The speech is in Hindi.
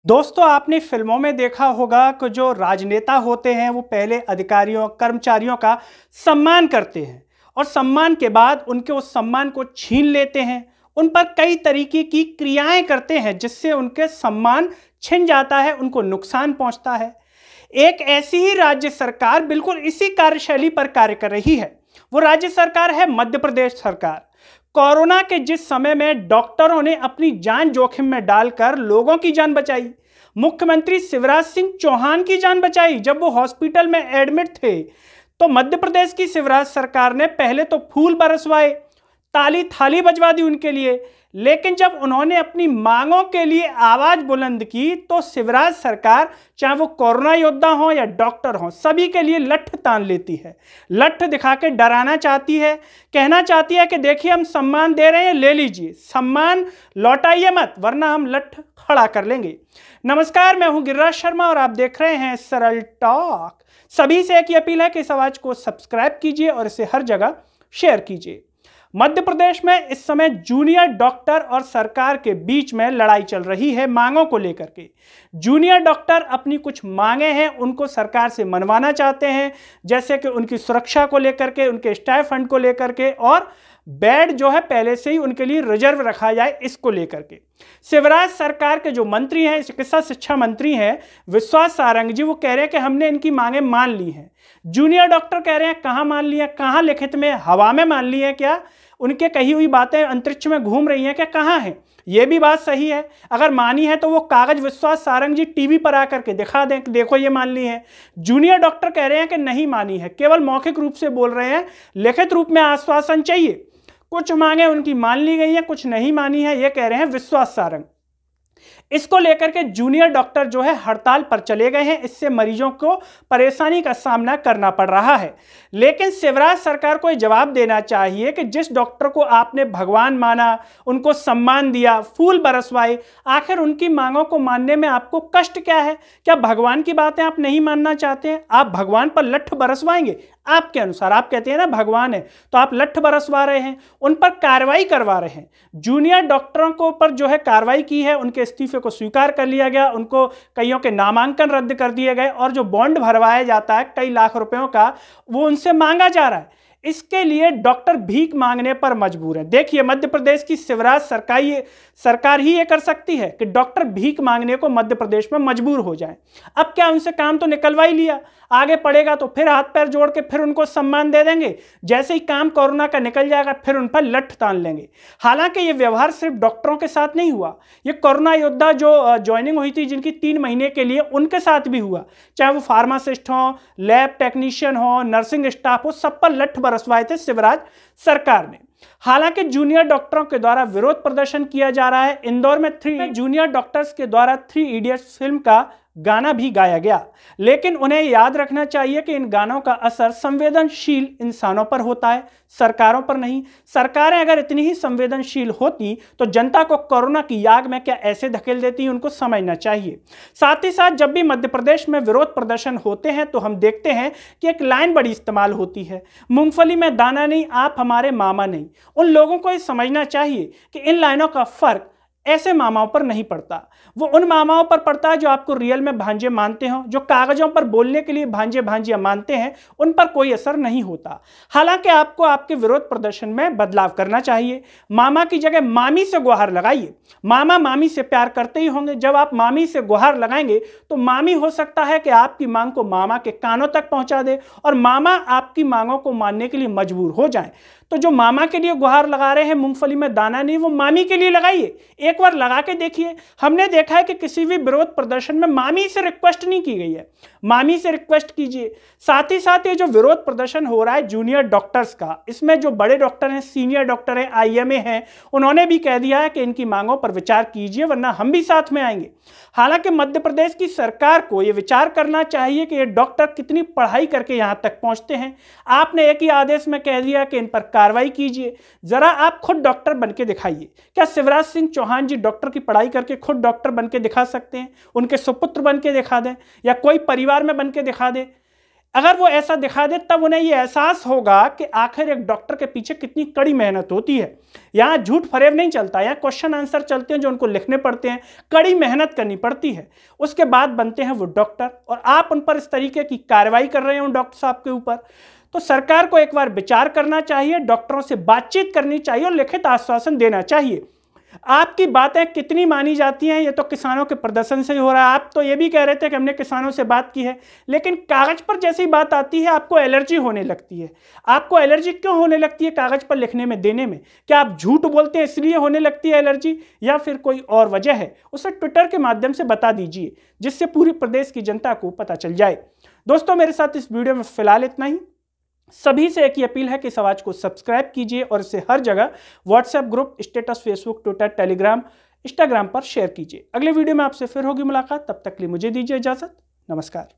दोस्तों, आपने फिल्मों में देखा होगा कि जो राजनेता होते हैं वो पहले अधिकारियों कर्मचारियों का सम्मान करते हैं और सम्मान के बाद उनके उस सम्मान को छीन लेते हैं। उन पर कई तरीके की क्रियाएं करते हैं जिससे उनके सम्मान छिन जाता है, उनको नुकसान पहुंचता है। एक ऐसी ही राज्य सरकार बिल्कुल इसी कार्यशैली पर कार्य कर रही है। वो राज्य सरकार है मध्य प्रदेश सरकार। कोरोना के जिस समय में डॉक्टरों ने अपनी जान जोखिम में डालकर लोगों की जान बचाई, मुख्यमंत्री शिवराज सिंह चौहान की जान बचाई जब वो हॉस्पिटल में एडमिट थे, तो मध्य प्रदेश की शिवराज सरकार ने पहले तो फूल बरसवाए, ताली थाली बजवा दी उनके लिए। लेकिन जब उन्होंने अपनी मांगों के लिए आवाज बुलंद की तो शिवराज सरकार, चाहे वो कोरोना योद्धा हो या डॉक्टर हो, सभी के लिए लठ तान लेती है। लठ दिखा के डराना चाहती है, कहना चाहती है कि देखिए हम सम्मान दे रहे हैं, ले लीजिए, सम्मान लौटाइए मत वरना हम लठ खड़ा कर लेंगे। नमस्कार, मैं हूं गिरिराज शर्मा और आप देख रहे हैं सरल टॉक। सभी से एक ही अपील है कि इस आवाज को सब्सक्राइब कीजिए और इसे हर जगह शेयर कीजिए। मध्य प्रदेश में इस समय जूनियर डॉक्टर और सरकार के बीच में लड़ाई चल रही है मांगों को लेकर के। जूनियर डॉक्टर अपनी कुछ मांगे हैं उनको सरकार से मनवाना चाहते हैं, जैसे कि उनकी सुरक्षा को लेकर के, उनके स्टाइपेंड फंड को लेकर के, और बेड जो है पहले से ही उनके लिए रिजर्व रखा जाए, इसको लेकर के। शिवराज सरकार के जो मंत्री हैं, चिकित्सा शिक्षा मंत्री हैं विश्वास सारंग जी, वो कह रहे हैं कि हमने इनकी मांगे मान ली हैं। जूनियर डॉक्टर कह रहे हैं कहाँ मान ली है, कहाँ लिखित में, हवा में मान ली है क्या? उनके कही हुई बातें अंतरिक्ष में घूम रही हैं क्या? कहाँ है? ये भी बात सही है। अगर मानी है तो वो कागज विश्वास सारंग जी टीवी पर आकर के दिखा दें कि देखो ये मान ली है। जूनियर डॉक्टर कह रहे हैं कि नहीं मानी है, केवल मौखिक रूप से बोल रहे हैं, लिखित रूप में आश्वासन चाहिए। कुछ मांगे उनकी मान ली गई हैं, कुछ नहीं मानी है, ये कह रहे हैं विश्वास सारंग। इसको लेकर के जूनियर डॉक्टर जो है हड़ताल पर चले गए हैं। इससे मरीजों को परेशानी का सामना करना पड़ रहा है। लेकिन शिवराज सरकार को यह जवाब देना चाहिए कि जिस डॉक्टर को आपने भगवान माना, उनको सम्मान दिया, फूल बरसवाए, आखिर उनकी मांगों को मानने में आपको कष्ट क्या है? क्या भगवान की बातें आप नहीं मानना चाहते हैं? आप भगवान पर लठ बरसवाएंगे आपके अनुसार? आप कहते हैं ना भगवान है, तो आप लठ बरसवा रहे हैं, उन पर कार्रवाई करवा रहे हैं। जूनियर डॉक्टरों को पर जो है कार्रवाई की है, उनके इस्तीफे को स्वीकार कर लिया गया, उनको कईयों के नामांकन रद्द कर दिए गए और जो बॉन्ड भरवाया जाता है कई लाख रुपयों का, वो उनसे मांगा जा रहा है। इसके लिए डॉक्टर भीख मांगने पर मजबूर है। देखिए, मध्य प्रदेश की शिवराज सरकार ही ये कर सकती है कि डॉक्टर भीख मांगने को मध्य प्रदेश में मजबूर हो जाए। अब क्या उनसे काम तो निकलवा ही लिया, आगे पड़ेगा तो फिर हाथ पैर जोड़ के फिर उनको सम्मान दे देंगे। जैसे ही काम कोरोना का निकल जाएगा फिर उन पर लठ तान लेंगे। हालांकि ये व्यवहार सिर्फ डॉक्टरों के साथ नहीं हुआ, ये कोरोना योद्धा जो ज्वाइनिंग हुई थी जिनकी 3 महीने के लिए, उनके साथ भी हुआ। चाहे वो फार्मासिस्ट हो, लैब टेक्नीशियन हो, नर्सिंग स्टाफ हो, सब पर लठ बरसवाए थे शिवराज सरकार ने। हालांकि जूनियर डॉक्टरों के द्वारा विरोध प्रदर्शन किया जा रहा है। इंदौर में 3 जूनियर डॉक्टर्स के द्वारा 3 इडियट्स फिल्म का गाना भी गाया गया। लेकिन उन्हें याद रखना चाहिए कि इन गानों का असर संवेदनशील इंसानों पर होता है, सरकारों पर नहीं। सरकारें अगर इतनी ही संवेदनशील होती तो जनता को कोरोना की आग में क्या ऐसे धकेल देती, उनको समझना चाहिए। साथ ही साथ जब भी मध्य प्रदेश में विरोध प्रदर्शन होते हैं तो हम देखते हैं कि एक लाइन बड़ी इस्तेमाल होती है, मूंगफली में दाना नहीं, आप हमारे मामा नहीं। उन लोगों को ये समझना चाहिए कि इन लाइनों का फर्क ऐसे मामाओं पर नहीं पड़ता, वो उन मामाओं पर पड़ता है जो आपको रियल में भांजे मानते हो, जो कागजों पर बोलने के लिए भांजे भांजियां मानते हैं, उन पर कोई असर नहीं होता। हालांकि आपको आपके विरोध प्रदर्शन में बदलाव करना चाहिए। मामा की जगह मामी से गुहार लगाइए। मामा मामी से प्यार करते ही होंगे। जब आप मामी से गुहार लगाएंगे तो मामी हो सकता है कि आपकी मांग को मामा के कानों तक पहुंचा दे और मामा आपकी मांगों को मानने के लिए मजबूर हो जाएं। तो जो मामा के लिए गुहार लगा रहे हैं मूंगफली में दाना नहीं, वो मामी के लिए लगाइए। एक बार लगा के देखिए। हमने देखा है कि किसी भी विरोध प्रदर्शन में मामी से रिक्वेस्ट नहीं की गई है, मामी से रिक्वेस्ट कीजिए। साथ ही साथ ये जो विरोध प्रदर्शन हो रहा है जूनियर डॉक्टर्स का, इसमें जो बड़े डॉक्टर हैं, सीनियर डॉक्टर हैं, आईएमए हैं, उन्होंने भी कह दिया है कि इनकी मांगों पर विचार कीजिए वरना हम भी साथ में आएंगे। हालांकि मध्य प्रदेश की सरकार को यह विचार करना चाहिए कि ये डॉक्टर कितनी पढ़ाई करके यहां तक पहुंचते हैं। आपने एक ही आदेश में कह दिया कि इन पर कार्रवाई कीजिए। जरा आप खुद डॉक्टर बनके दिखाइए। क्या शिवराज सिंह चौहान जी डॉक्टर की पढ़ाई करके खुद डॉक्टर बनके दिखा सकते हैं? उनके सुपुत्र बनके दिखा दें या कोई परिवार में बनके दिखा दे। अगर वो ऐसा दिखा दे तब उन्हें ये एहसास होगा कि आखिर एक डॉक्टर के पीछे कितनी कड़ी मेहनत होती है। यहाँ झूठ फरेब नहीं चलता, यहाँ क्वेश्चन आंसर चलते हैं जो उनको लिखने पड़ते हैं, कड़ी मेहनत करनी पड़ती है, उसके बाद बनते हैं वो डॉक्टर। और आप उन पर इस तरीके की कार्रवाई कर रहे हो डॉक्टर साहब के ऊपर, तो सरकार को एक बार विचार करना चाहिए, डॉक्टरों से बातचीत करनी चाहिए और लिखित आश्वासन देना चाहिए। आपकी बातें कितनी मानी जाती हैं ये तो किसानों के प्रदर्शन से ही हो रहा है। आप तो ये भी कह रहे थे कि हमने किसानों से बात की है, लेकिन कागज पर जैसी बात आती है आपको एलर्जी होने लगती है। आपको एलर्जी क्यों होने लगती है कागज पर लिखने में, देने में? क्या आप झूठ बोलते हैं इसलिए होने लगती है एलर्जी, या फिर कोई और वजह है? उसे ट्विटर के माध्यम से बता दीजिए, जिससे पूरी प्रदेश की जनता को पता चल जाए। दोस्तों, मेरे साथ इस वीडियो में फिलहाल इतना ही। सभी से एक ही अपील है कि इस आवाज को सब्सक्राइब कीजिए और इसे हर जगह WhatsApp group, status, Facebook, Twitter, Telegram, Instagram पर शेयर कीजिए। अगले वीडियो में आपसे फिर होगी मुलाकात, तब तक के लिए मुझे दीजिए इजाजत। नमस्कार।